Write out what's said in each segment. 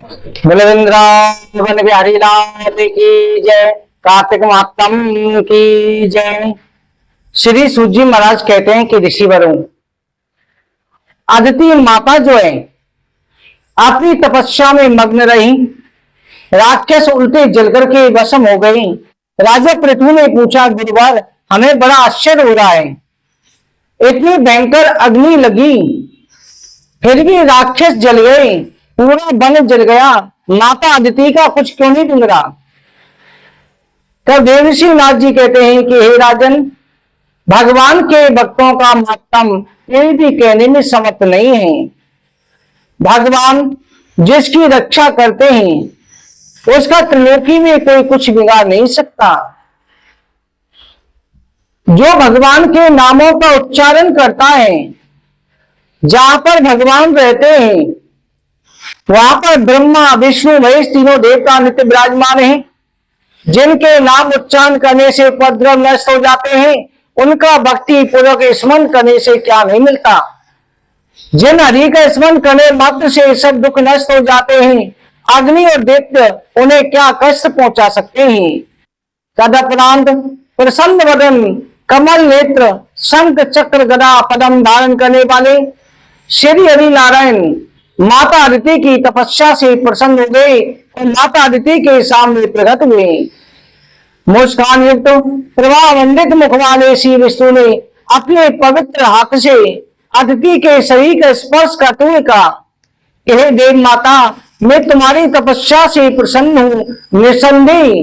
बलविंद्रावन बिहारी लाल की जय। कार्तिक महात्म की जय। श्री सूजी महाराज कहते हैं कि ऋषिवरों, अदिति माता जो है अपनी तपस्या में मग्न रही, राक्षस उल्टे जलकर के वशम हो गई। राजा पृथु ने पूछा, गुरुवर हमें बड़ा आश्चर्य हो रहा है, इतनी भयंकर अग्नि लगी फिर भी राक्षस जल गए, पूरा वन जल गया, माता अदिति का कुछ क्यों नहीं मिल रहा। तब देवर्षि नाथ जी कहते हैं कि हे राजन, भगवान के भक्तों का महत्तम कोई भी कहने में समर्थ नहीं है। भगवान जिसकी रक्षा करते हैं उसका त्रिलोकी में कोई कुछ बिगाड़ नहीं सकता। जो भगवान के नामों का उच्चारण करता है, जहां पर भगवान रहते हैं वहां पर ब्रह्मा विष्णु महेश तीनों देवता नित्य विराजमान हैं। जिनके नाम उच्चारण करने से उपद्रव नष्ट हो जाते हैं, उनका भक्ति पूर्वक स्मरण करने से क्या नहीं मिलता। जिन हरि का स्मरण करने मात्र से सब दुख नष्ट हो जाते हैं, अग्नि और दैत्य उन्हें क्या कष्ट पहुंचा सकते हैं। तदुपरांत प्रसन्न वदन कमल नेत्र शंख चक्र गदा पदम धारण करने वाले श्री हरि नारायण माता अदिति की तपस्या से प्रसन्न हो गए और माता अदिति के सामने प्रकट हुए। मुस्कान युक्त प्रभावंडित मुख वाले श्री विष्णु ने अपने पवित्र हाथ से अदिति के शरीर का स्पर्श करते हुए कहा, हे देव माता, मैं तुम्हारी तपस्या से प्रसन्न हूं, निसंदेह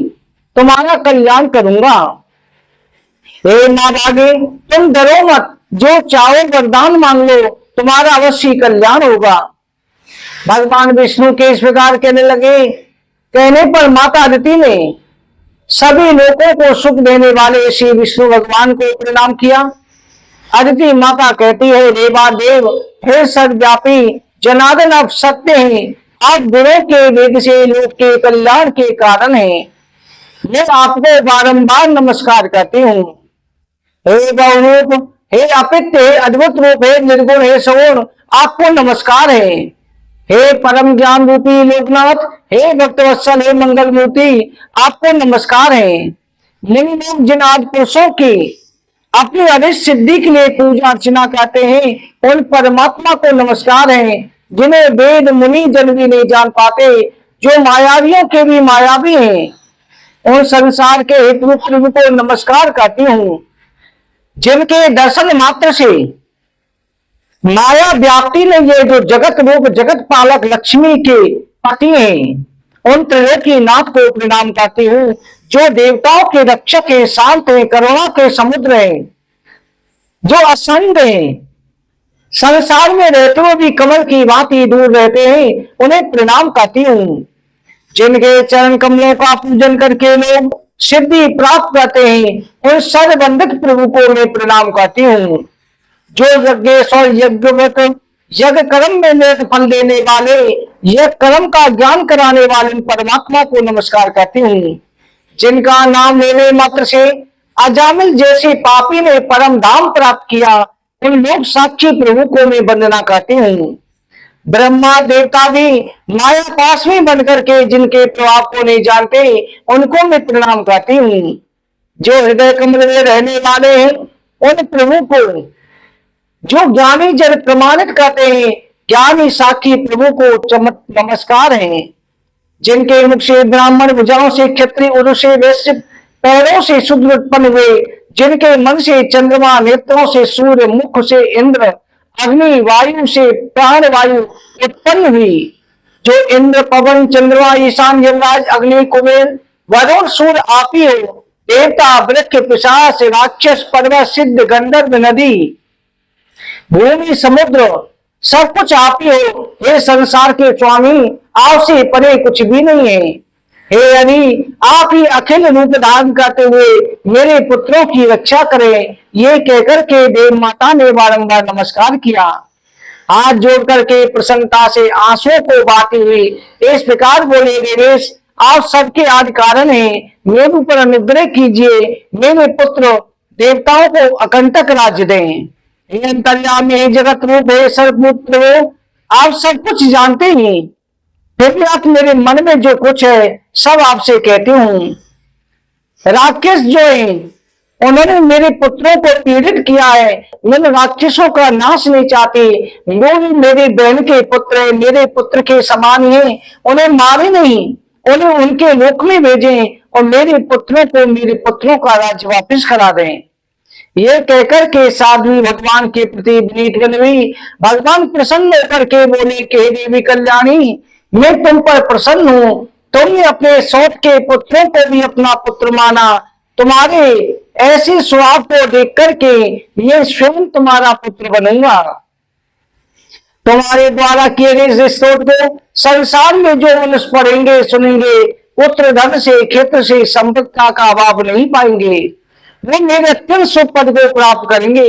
तुम्हारा कल्याण करूंगा। हे मां भागे, तुम डरो मत, जो चाहो वरदान मांग लो, तुम्हारा अवश्य कल्याण होगा। भगवान विष्णु के इस प्रकार कहने लगे। कहने पर माता अदिति ने सभी लोगों को सुख देने वाले श्री विष्णु भगवान को प्रणाम किया। अदिति माता कहती है, देवादेव, हे सर्वव्यापी जनार्दन, आप सत्य हैं, आप गुणों के वेग से लोक के कल्याण के कारण हैं। मैं आपको बारंबार नमस्कार करती हूँ। हे बहुरूप, हे अपित्य, हे अद्भुत रूप, हे निर्गुण, हे सगुण, आपको नमस्कार है। हे परम ज्ञान रूपी लोकनाथ, हे भक्तवत्सल, हे मंगल मूर्ति, आपको नमस्कार है। निम्न जिन आदि पुरुषों की अपनी अरिष्ट सिद्धि के लिए पूजा अर्चना करते हैं, उन परमात्मा को नमस्कार है, जिन्हें वेद मुनि जन भी नहीं जान पाते, जो मायावियों के भी मायावी हैं। उन संसार के हेतु प्रभु को नमस्कार करती हूँ, जिनके दर्शन मात्र से माया व्याप्ति नहीं है, जो जगत रूप जगत पालक लक्ष्मी के पति हैं। उन त्रिलोकी नाथ को प्रणाम करती हूँ, जो देवताओं के रक्षक हैं, शांत हैं, करुणा के समुद्र हैं, जो असंग हैं, संसार में रहते हुए भी कमल की भांति दूर रहते हैं, उन्हें प्रणाम करती हूँ। जिनके चरण कमलों का पूजन करके लोग सिद्धि प्राप्त करते हैं, उन सर्ववंदित प्रभु को मैं प्रणाम करती हूँ। जो यज्ञेश्वर यज्ञवत यज्ञ कर्म में निरत फल देने वाले, यह कर्म का ज्ञान कराने वाले परमात्मा को नमस्कार करती हूँ। जिनका नाम लेने मात्र से अजामिल जैसे पापी ने परम धाम प्राप्त किया, उन लोक साक्षी प्रभु को मैं वंदना करती हूँ। ब्रह्मा देवता भी माया पास में बन करके जिनके प्रभाव को नहीं जानते, उनको मैं प्रणाम करती हूँ। जो हृदय कमल में रहने वाले हैं, उन प्रभु को जो ज्ञानी जन प्रमाणित करते हैं, ज्ञानी साक्षी प्रभु को नमस्कार है। जिनके मुख से ब्राह्मण, भुजाओं से क्षत्रिय, उदर से वैश्य, पैरों से शूद्र उत्पन्न हुए, जिनके मन से चंद्रमा, नेत्रों से सूर्य, मुख से इंद्र, अग्नि, वायु से प्राण वायु उत्पन्न हुई, जो इंद्र, पवन, चंद्रमा, ईशान, यमराज, अग्नि, कुबेर, वरुण, सूर्य आप ही हो। देवता, वृक्ष, पिशाच, राक्षस, पर्वत, सिद्ध, गंधर्व, नदी, भूमि, समुद्र, सब कुछ आप ही हो। हे संसार के स्वामी, आपसे परे कुछ भी नहीं है। हे हरि, आप ही अखिल रूप धारण करते हुए मेरे पुत्रों की रक्षा करें। ये कहकर के देव माता ने बारंबार नमस्कार किया। हाथ जोड़ करके प्रसन्नता से आंसुओं को बहाती हुई इस प्रकार बोले, देवेश, आप सबके आदि कारण हैं, मेरे ऊपर अनुग्रह कीजिए, मेरे पुत्र देवताओं को अकंटक राज्य दें। हे अंतर्यामी, हे जगत रूप, हे सर्वभूत प्रभु, आप सब कुछ जानते हैं। फिर भी आप मेरे मन में जो कुछ है सब आपसे कहती हूँ। राक्षस जो है उन्होंने मेरे पुत्रों को पीड़ित किया है, मैं राक्षसों का नाश नहीं चाहती। वो भी मेरी बहन के पुत्र है, मेरे पुत्र के समान है, उन्हें मारे नहीं, उन्हें उनके लोक में भेजें और मेरे पुत्रों को मेरे पुत्रों का राज्य वापस करा दें। ये कहकर के साध्वी भगवान के प्रति विनीत हुई। भगवान प्रसन्न होकर के बोले कि देवी कल्याणी, मैं तुम पर प्रसन्न हूं, तुमने अपने सौत के पुत्रों को भी अपना पुत्र माना, तुम्हारे ऐसे स्वभाव को देख करके मैं स्वयं तुम्हारा पुत्र बनूंगा। तुम्हारे द्वारा किए गए इस स्तोत्र को संसार में जो मनुष्य पढ़ेंगे सुनेंगे, पुत्र धन से क्षेत्र से संपत्ति का अभाव नहीं पाएंगे, वो मेरे अत्यंत शुभ पद को प्राप्त करेंगे।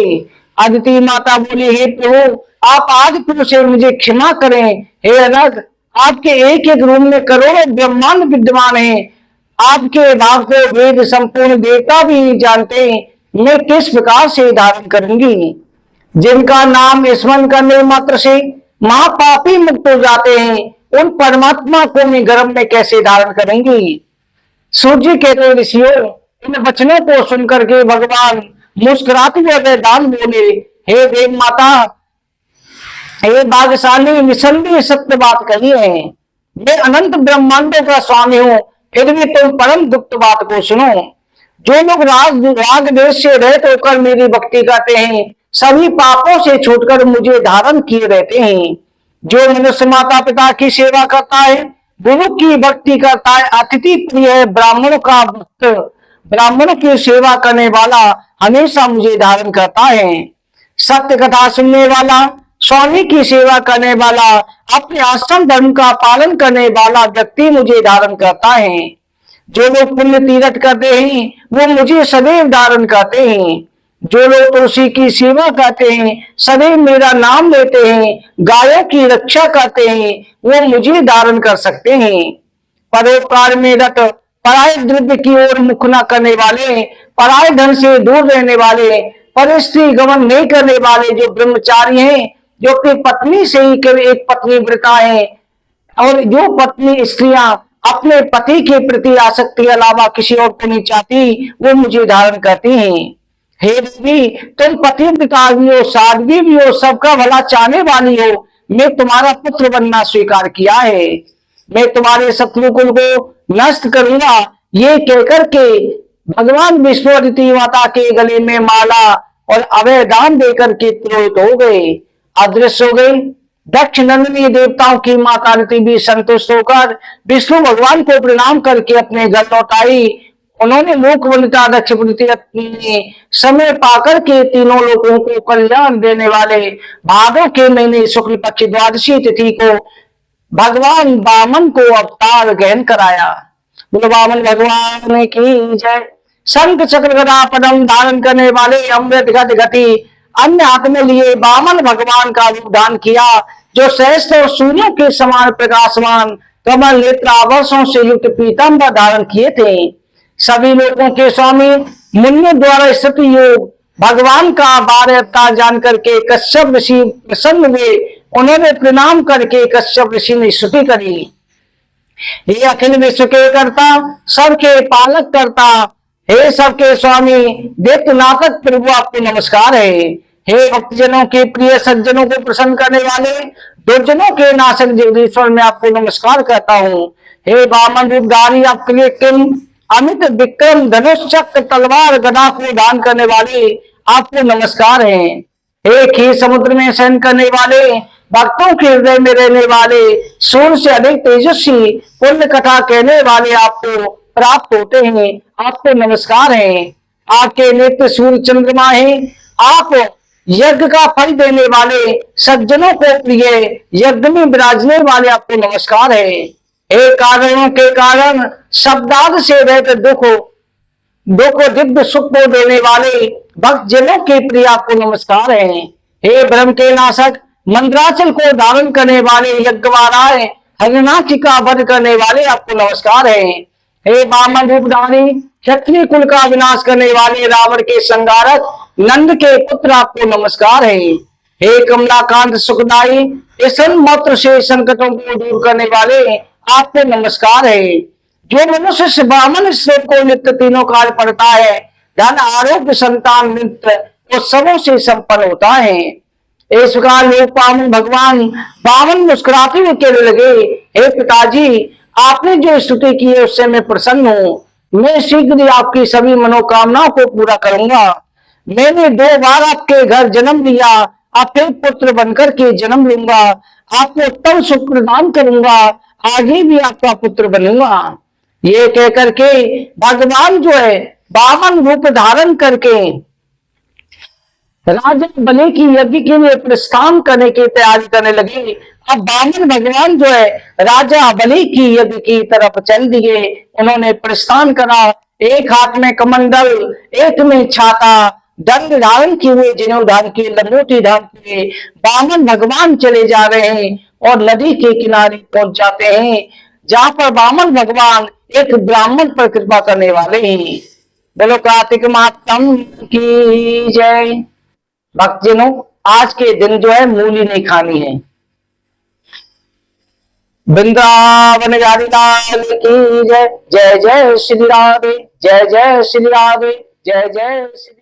अदिति माता बोली, हे प्रभु आप आज फिर से मुझे क्षमा करें। हे अनग, आपके एक एक रूम में करोड़ों ब्रह्मांड विद्यमान है, आपके भाव को वेद संपूर्ण देवता भी नहीं जानते, मैं किस प्रकार से धारण करूंगी। जिनका नाम स्मरण करने मात्र से महापापी मुक्त हो जाते हैं, उन परमात्मा को मैं गर्भ में कैसे धारण करेंगी। सूर्य कहते ऋषियों, इन वचनों को सुनकर के भगवान मुस्कुराते हुए वरदान बोले, हे देव माता, हे भाग्यशाली, निसंदेह सत्य बात कही है। मैं अनंत ब्रह्मांडों का स्वामी हूँ, फिर भी तुम परम गुप्त बात को सुनो। जो लोग राग देश से रहित होकर मेरी भक्ति करते हैं, सभी पापों से छूटकर मुझे धारण किए रहते हैं। जो मनुष्य माता पिता की सेवा करता है, गुरु की भक्ति करता है, अतिथि प्रिय है, ब्राह्मणों का भक्त, ब्राह्मणों की सेवा करने वाला हमेशा मुझे धारण करता है। सत्य कथा सुनने वाला, स्वामी की सेवा करने वाला, अपने आश्रम धर्म का पालन करने वाला व्यक्ति मुझे धारण करता है। जो लोग पुण्य तीर्थ करते हैं वो मुझे सदैव धारण करते हैं। जो लोग तुलसी की सेवा करते हैं, सदैव मेरा नाम लेते हैं, गायों की रक्षा करते हैं, वो मुझे धारण कर सकते हैं। परोपकार में रत, पराय द्रव्य की ओर मुख न करने वाले, पराय धन से दूर रहने वाले, पर स्त्री गमन नहीं करने वाले जो ब्रह्मचारी हैं, जो अपनी पत्नी से ही केवल एक पत्नी व्रता है, और जो पत्नी स्त्रियां अपने पति के प्रति आसक्ति के अलावा किसी और को नहीं चाहती, वो मुझे धारण करती हैं। हे देवी, तुम पतिव्रता भी हो, साध्वी भी हो, सबका भला चाहने वाली हो, मैं तुम्हारा पुत्र बनना स्वीकार किया है। मैं तुम्हारे शत्रु कुल को नष्ट करूंगा। ये कहकर के भगवान विष्णु अदिति माता के गले में माला और अभय दान देकर के तिरोहित हो गए, अदृश्य हो गए। दक्ष नंदिनी देवताओं की माता अदिति भी संतुष्ट होकर विष्णु भगवान को प्रणाम करके अपने घर लौट आई। उन्होंने लोक वनिता दक्ष ने समय पाकर के तीनों लोगों को कल्याण देने वाले भादों के महीने शुक्ल पक्ष द्वादशी तिथि को भगवान वामन को अवतार ग्रहण कराया। बोलो वामन भगवान की जय। शंख चक्र गदा पद्म धारण करने वाले अमृत गति गति अन्य हाथ में लिए वामन भगवान का रूप धारण किया, जो सहस्त्र और सूर्यों के समान प्रकाशमान कमल नेत्र आभूषणों से युक्त पीतांबर धारण किए थे। सभी लोगों के स्वामी मुनियों द्वारा स्थित योग भगवान का 12 अवतार जान करके कश्यप ऋषि प्रसन्न हुए। उन्होंने प्रणाम करके कश्यप ऋषि ने स्तुति करी, हे अखिल विश्व के कर्ता, सबके पालक करता, हे सबके स्वामी देवनाथक प्रभु, आपको नमस्कार है। हे भक्तजनों के प्रिय, सज्जनों को प्रसन्न करने वाले, दुर्जनों के नाशक जगदीश्वर, मैं आपको नमस्कार करता हूँ। हे वामन रूपधारी, आपके लिए किम अमित विक्रम धनुष चक्र तलवार गदा को दान करने वाले, आपको नमस्कार है। एक ही समुद्र में शयन करने वाले, भक्तों के हृदय में रहने वाले, सूर्य से अधिक तेजस्वी, पुण्य कथा कहने वाले आपको प्राप्त होते हैं, आपको नमस्कार है। आपके नेत्र सूर्य चंद्रमा है, आप यज्ञ का फल देने वाले, सज्जनों को प्रिय, यज्ञ में विराजने वाले, आपको नमस्कार है। एक कारणों के कारण शब्दाद से रहते दुख दिव्य सुख को देने वाले भक्त जनों के प्रिय, आपको नमस्कार है। हे ब्रह्म के नाशक, मंत्राचल को धारण करने वाले, यज्ञवाराय हरिनाथी का वध करने वाले, आपको नमस्कार है। हे वामन रूपधारी, क्षत्रिय कुल का विनाश करने वाले, रावण के संहारक, नंद के पुत्र, आपको नमस्कार है। हे कमलाकांत सुखदाई, इस मात्र से संकटों को दूर करने वाले आपको नमस्कार है। जो मनुष्य से ब्राह्मण श्लोक को नित्य तीनों काल पढ़ता है, धन आरोग्य संतान नित्य वो सबों से संपन्न होता है। इस प्रकार लोग पावन भगवान बामन मुस्कुराते हुए कहने लगे, हे पिताजी, आपने जो स्तुति की है उससे मैं प्रसन्न हूँ। मैं शीघ्र ही आपकी सभी मनोकामनाओं को पूरा करूंगा। मैंने 2 बार आपके घर जन्म लिया, आप फिर पुत्र बनकर के जन्म लूंगा। आपको उत्तम सुख प्रदान करूंगा, आगे भी आपका पुत्र बनूंगा। ये कह करके भगवान जो है बामन रूप धारण करके राजा बलि की यज्ञ के लिए प्रस्थान करने की तैयारी करने लगे। अब बामन भगवान जो है राजा बलि की यज्ञ की तरफ चल दिए। उन्होंने प्रस्थान करा, एक हाथ में कमंडल, एक में छाता, दंड धारण किए हुए, जनेऊ धारण किए, लंगोटी धारण किए बामन भगवान चले जा रहे हैं और नदी के किनारे पहुंच जाते हैं, जहां पर बामन भगवान एक ब्राह्मण पर कृपा करने वाले हैं। बोलो कार्तिक मातम की जय। भक्तजनों, आज के दिन जो है मूली नहीं खानी है। वृंदावन बिहारी लाल की जय। जय जय श्री राधे, जय जय श्री राधे, जय जय श्री